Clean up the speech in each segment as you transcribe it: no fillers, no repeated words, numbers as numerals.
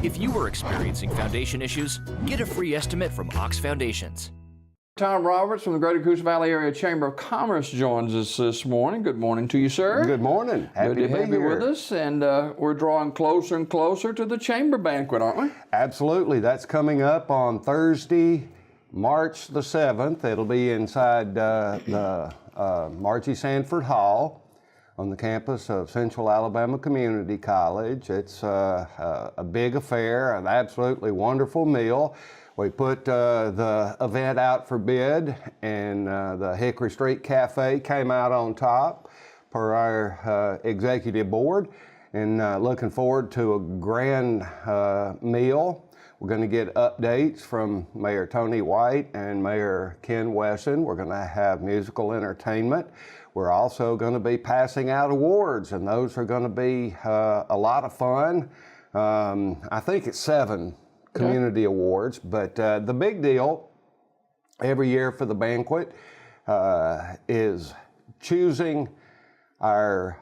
If you are experiencing foundation issues, get a free estimate from Ox Foundations. Tom Roberts from the Greater Coosa Valley Area Chamber of Commerce joins us this morning. Good morning to you, sir. Good morning. Happy to be have you here with us, and we're drawing closer and closer to the chamber banquet, aren't we? Absolutely. That's coming up on Thursday, March the 7th. It'll be inside the Margie Sanford Hall on the campus of Central Alabama Community College. It's a big affair, an absolutely wonderful meal. We put the event out for bid, and the Hickory Street Cafe came out on top per our executive board, and looking forward to a grand meal. We're going to get updates from Mayor Tony White and Mayor Ken Wesson. We're going to have musical entertainment. We're also going to be passing out awards, and those are going to be a lot of fun. I think it's 7 community awards, but the big deal every year for the banquet is choosing our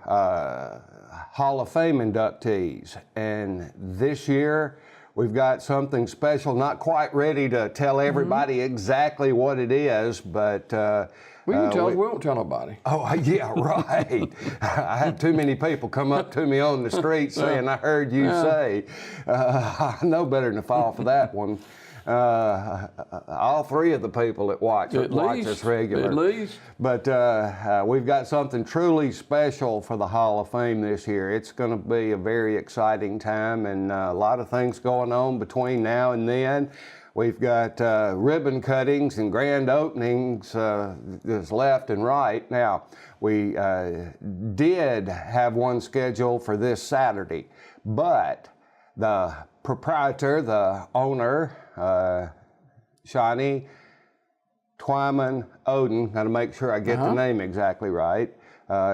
Hall of Fame inductees. And this year we've got something special, not quite ready to tell everybody exactly what it is, but we won't tell nobody. Oh, yeah, right. I had too many people come up to me on the street saying, I heard you say. I know better than to fall for that one. All 3 of the people that watch us regularly. At least. But we've got something truly special for the Hall of Fame this year. It's going to be a very exciting time, and a lot of things going on between now and then. We've got ribbon cuttings and grand openings just left and right. Now, we did have one scheduled for this Saturday, but the proprietor, the owner, Shawnee Twyman Oden, got to make sure I get the name exactly right.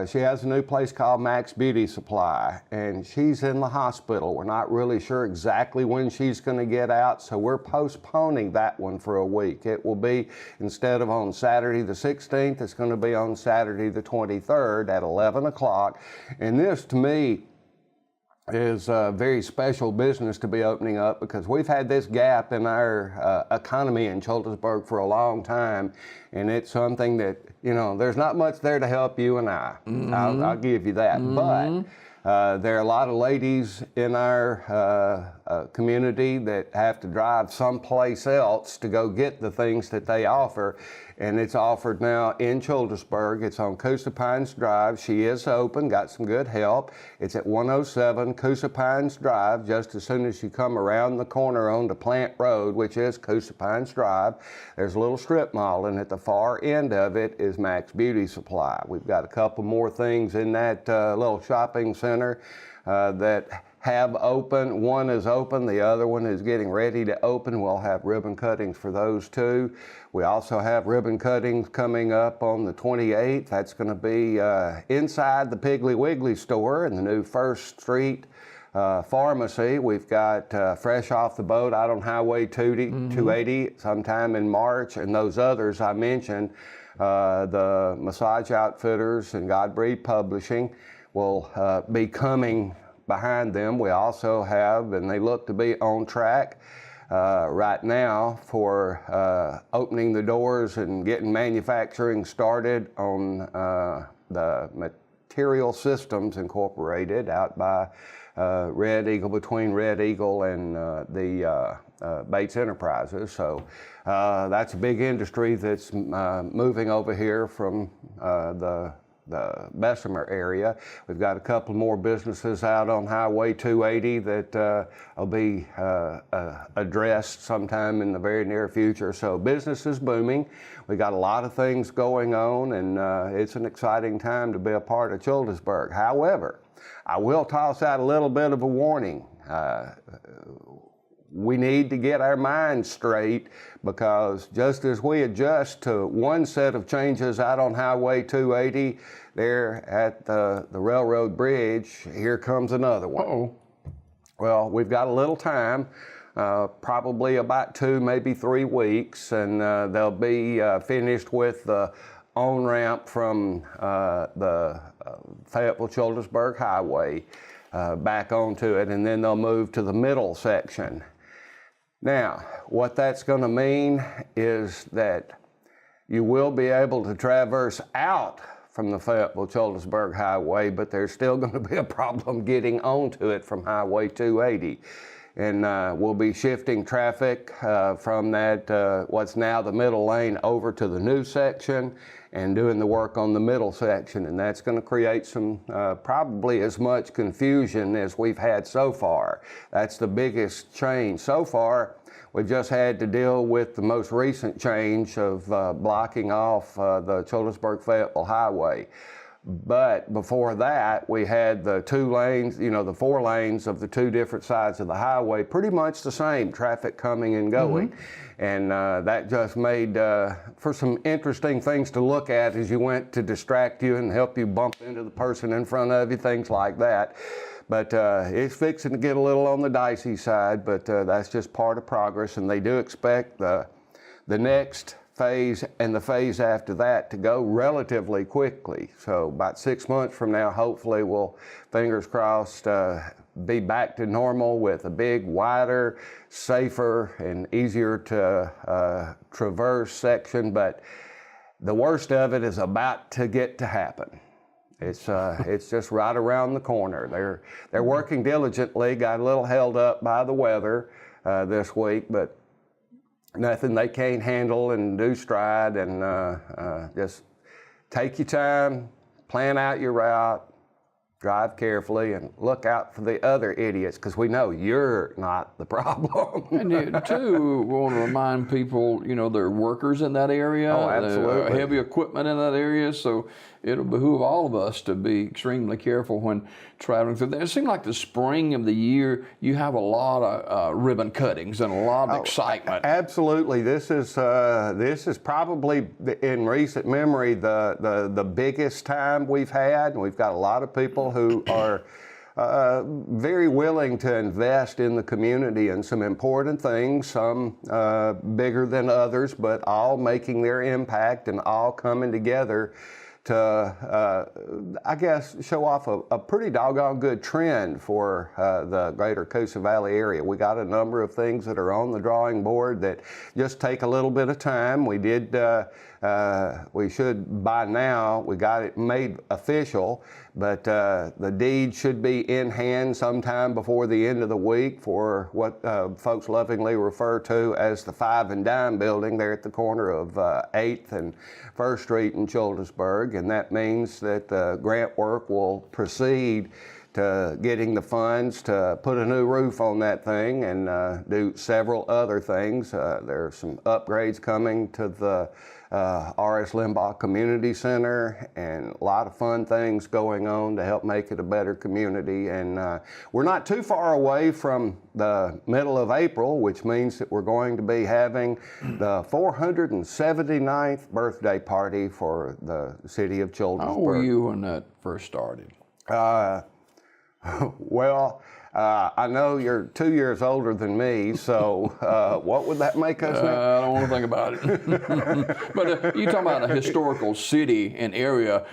She has a new place called Max Beauty Supply, and she's in the hospital. We're not really sure exactly when she's going to get out, so we're postponing that one for a week. It will be, instead of on Saturday the 16th, it's going to be on Saturday the 23rd at 11 o'clock. And this, to me, is a very special business to be opening up, because we've had this gap in our economy in Childersburg for a long time, and it's something that, you know, there's not much there to help you and I. I'll give you that. But there are a lot of ladies in our community that have to drive someplace else to go get the things that they offer, and it's offered now in Childersburg. It's on Coosa Pines Drive. She is open, got some good help. It's at 107 Coosa Pines Drive, just as soon as you come around the corner onto Plant Road, which is Coosa Pines Drive. There's a little strip mall, and at the far end of it is Max Beauty Supply. We've got a couple more things in that little shopping center that have open. One is open, the other one is getting ready to open. We'll have ribbon cuttings for those 2. We also have ribbon cuttings coming up on the 28th. That's going to be inside the Piggly Wiggly store in the new First Street Pharmacy. We've got Fresh Off the Boat out on Highway 280 sometime in March, and those others I mentioned, the Massage Outfitters and Godbreed Publishing, will be coming behind them. We also have, and they look to be on track right now for opening the doors and getting manufacturing started on the Material Systems Incorporated out by Red Eagle, between Red Eagle and the Bates Enterprises. So that's a big industry that's moving over here from the Bessemer area. We've got a couple more businesses out on Highway 280 that will be addressed sometime in the very near future. So business is booming. We got a lot of things going on, and it's an exciting time to be a part of Childersburg. However, I will toss out a little bit of a warning. We need to get our minds straight, because just as we adjust to one set of changes out on Highway 280 there at the railroad bridge, here comes another one. Well, we've got a little time, probably about 2, maybe 3 weeks, and they'll be finished with the on-ramp from the Fayetteville-Childersburg Highway. back onto it, and then they'll move to the middle section. Now, what that's going to mean is that you will be able to traverse out from the Fayetteville-Childersburg Highway, but there's still going to be a problem getting onto it from Highway 280. And we'll be shifting traffic from that, what's now the middle lane, over to the new section and doing the work on the middle section. And that's going to create some, probably as much confusion as we've had so far. That's the biggest change so far. We've just had to deal with the most recent change of blocking off the Childersburg-Fayetteville Highway. But before that, we had the 2 lanes, the 4 lanes of the 2 different sides of the highway, pretty much the same traffic coming and going. And that just made for some interesting things to look at as you went to distract you and help you bump into the person in front of you, things like that. But it's fixing to get a little on the dicey side, but that's just part of progress. And they do expect the next phase and the phase after that to go relatively quickly. So about 6 months from now, hopefully we'll, fingers crossed, be back to normal with a big, wider, safer, and easier to traverse section. But the worst of it is about to get to happen. It's just right around the corner. They're working diligently, got a little held up by the weather this week, but nothing they can't handle and do stride, and just take your time, plan out your route, drive carefully, and look out for the other idiots, because we know you're not the problem. And too, we want to remind people, there are workers in that area. Oh, absolutely. Heavy equipment in that area, so it'll behoove all of us to be extremely careful when traveling through there. It seems like the spring of the year, you have a lot of ribbon cuttings and a lot of excitement. Absolutely. This is probably, in recent memory, the biggest time we've had. We've got a lot of people who are very willing to invest in the community in some important things, some bigger than others, but all making their impact and all coming together to, I guess, show off a pretty doggone good trend for the greater Coosa Valley area. We got a number of things that are on the drawing board that just take a little bit of time. We should, by now, we got it made official, but the deed should be in hand sometime before the end of the week for what folks lovingly refer to as the 5 and Dime building there at the corner of 8th and 1st Street in Childersburg. And that means that the grant work will proceed to getting the funds to put a new roof on that thing and do several other things. There are some upgrades coming to the R.S. Limbaugh Community Center, and a lot of fun things going on to help make it a better community. And we're not too far away from the middle of April, which means that we're going to be having the 479th birthday party for the city of Childersburg. How old were you when that first started? Well, I know you're 2 years older than me, so what would that make us now? I don't want to think about it. But you're talking about a historical city and area.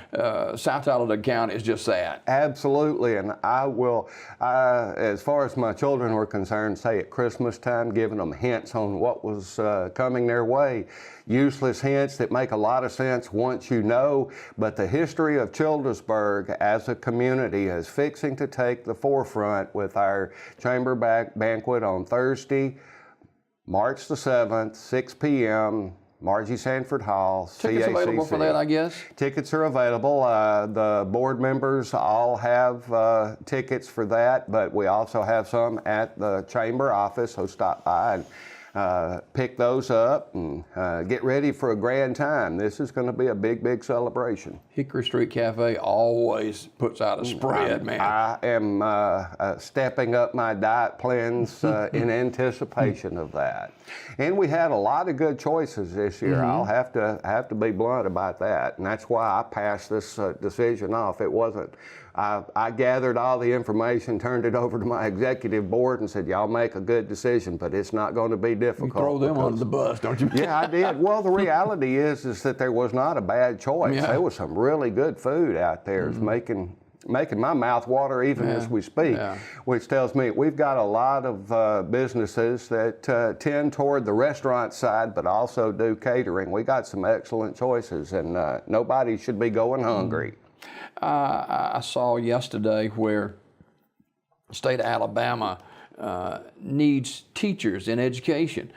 South Talladega County is just that. Absolutely, and I will, as far as my children were concerned, say at Christmas time, giving them hints on what was coming their way. Useless hints that make a lot of sense once you know, but the history of Childersburg as a community is fixing to take the forefront with our chamber banquet on Thursday, March the 7th, 6 p.m., Margie Sanford Hall, Tickets CACC. available for that, I guess? Tickets are available. The board members all have tickets for that, but we also have some at the chamber office, so stop by and pick those up and get ready for a grand time. This is going to be a big, big celebration. Hickory Street Cafe always puts out a spread, man. I am stepping up my diet plans in anticipation of that. And we had a lot of good choices this year. I'll have to be blunt about that, and that's why I passed this decision off. It wasn't. I gathered all the information, turned it over to my executive board, and said, "Y'all make a good decision, but it's not going to be difficult." You throw them under the bus, don't you? Yeah, I did. Well, the reality is that there was not a bad choice. Yeah. There was some really good food out there. It's making making my mouth water even as we speak, which tells me we've got a lot of businesses that tend toward the restaurant side, but also do catering. We got some excellent choices, and nobody should be going hungry. I saw yesterday where the state of Alabama needs teachers in education.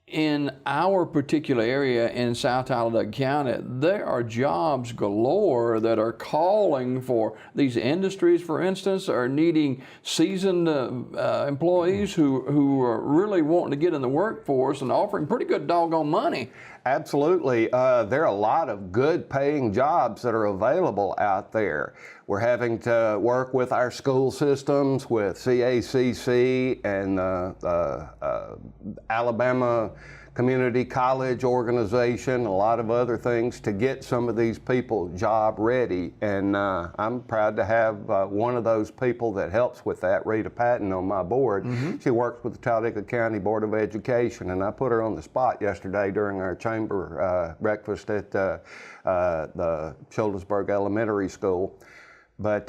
In our particular area in South Talladega County, there are jobs galore that are calling for these industries, for instance, are needing seasoned employees who are really wanting to get in the workforce and offering pretty good doggone money. Absolutely. There are a lot of good paying jobs that are available out there. We're having to work with our school systems, with CACC and Alabama Community College Organization, a lot of other things to get some of these people job ready. And I'm proud to have one of those people that helps with that, Rita Patton, on my board. She works with the Talladega County Board of Education, and I put her on the spot yesterday during our chamber breakfast at the Childersburg Elementary School. But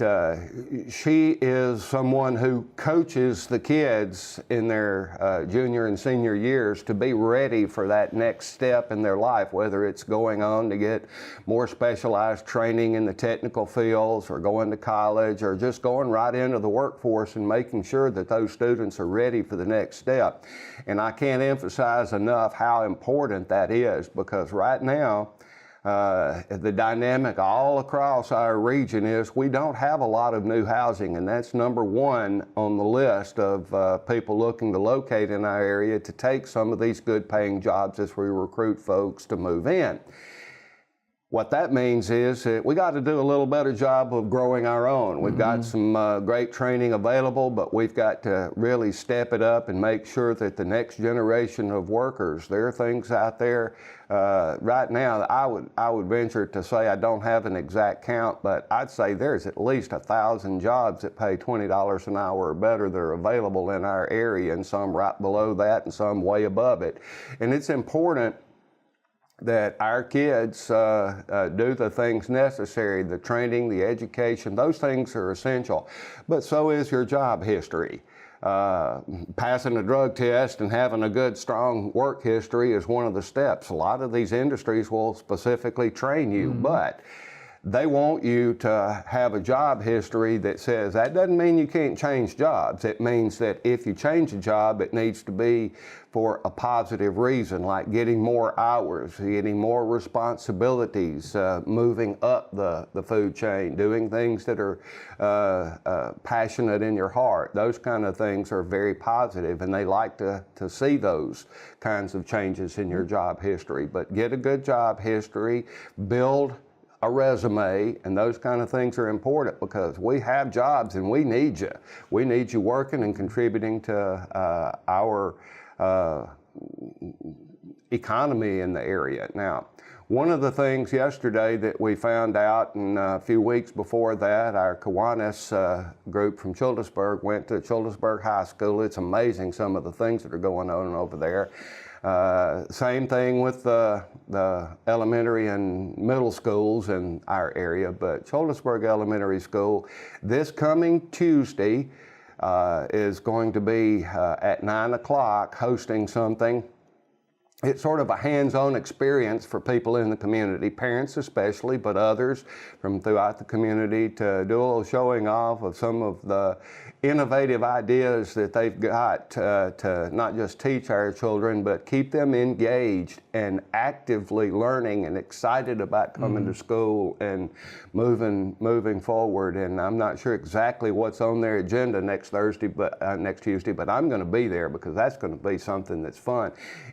she is someone who coaches the kids in their junior and senior years to be ready for that next step in their life, whether it's going on to get more specialized training in the technical fields, or going to college, or just going right into the workforce and making sure that those students are ready for the next step. And I can't emphasize enough how important that is, because right now, the dynamic all across our region is we don't have a lot of new housing, and that's number one on the list of people looking to locate in our area to take some of these good paying jobs as we recruit folks to move in. What that means is that we got to do a little better job of growing our own. We've got some great training available, but we've got to really step it up and make sure that the next generation of workers, there are things out there right now. I would venture to say, I don't have an exact count, but I'd say there's at least 1,000 jobs that pay $20 an hour or better that are available in our area, and some right below that and some way above it. And it's important that our kids do the things necessary, the training, the education. Those things are essential, but so is your job history. Passing a drug test and having a good, strong work history is one of the steps. A lot of these industries will specifically train you, but they want you to have a job history that says that doesn't mean you can't change jobs. It means that if you change a job, it needs to be for a positive reason, like getting more hours, getting more responsibilities, moving up the food chain, doing things that are passionate in your heart. Those kind of things are very positive, and they like to see those kinds of changes in your job history. But get a good job history, build a resume, and those kind of things are important, because we have jobs and we need you. We need you working and contributing to our economy in the area. Now, one of the things yesterday that we found out, and a few weeks before that, our Kiwanis group from Childersburg went to Childersburg High School. It's amazing some of the things that are going on over there. Same thing with the elementary and middle schools in our area, but Childersburg Elementary School this coming Tuesday is going to be at 9 o'clock hosting something. It's sort of a hands-on experience for people in the community, parents especially, but others from throughout the community, to do a little showing off of some of the innovative ideas that they've got to not just teach our children, but keep them engaged and actively learning and excited about coming to school and moving forward. And I'm not sure exactly what's on their agenda next Tuesday, but I'm going to be there, because that's going to be something that's fun.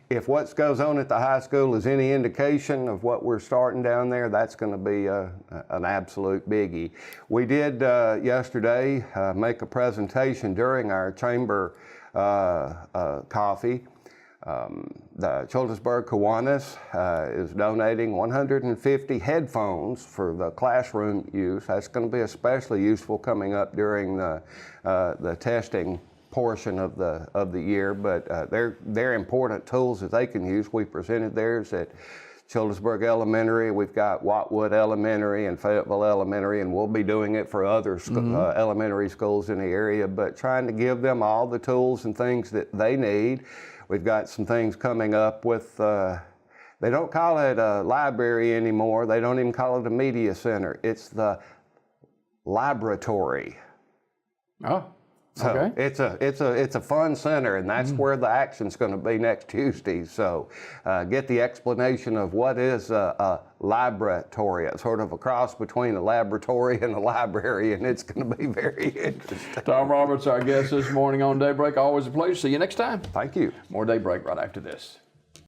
If what goes on at the high school is any indication of what we're starting down there, that's going to be an absolute biggie. We did yesterday make a presentation during our chamber coffee. The Childersburg Kiwanis is donating 150 headphones for the classroom use. That's going to be especially useful coming up during the testing portion of the year, but they're important tools that they can use. We presented theirs at Childersburg Elementary, we've got Watwood Elementary and Fayetteville Elementary, and we'll be doing it for other elementary schools in the area, but trying to give them all the tools and things that they need. We've got some things coming up with, they don't call it a library anymore, they don't even call it a media center, it's the laboratory. Oh. So okay. it's a fun center, and that's where the action's going to be next Tuesday. So get the explanation of what is a laboratory. It's sort of a cross between a laboratory and a library, and it's going to be very interesting. Tom Roberts, our guest this morning on Daybreak. Always a pleasure. See you next time. Thank you. More Daybreak right after this.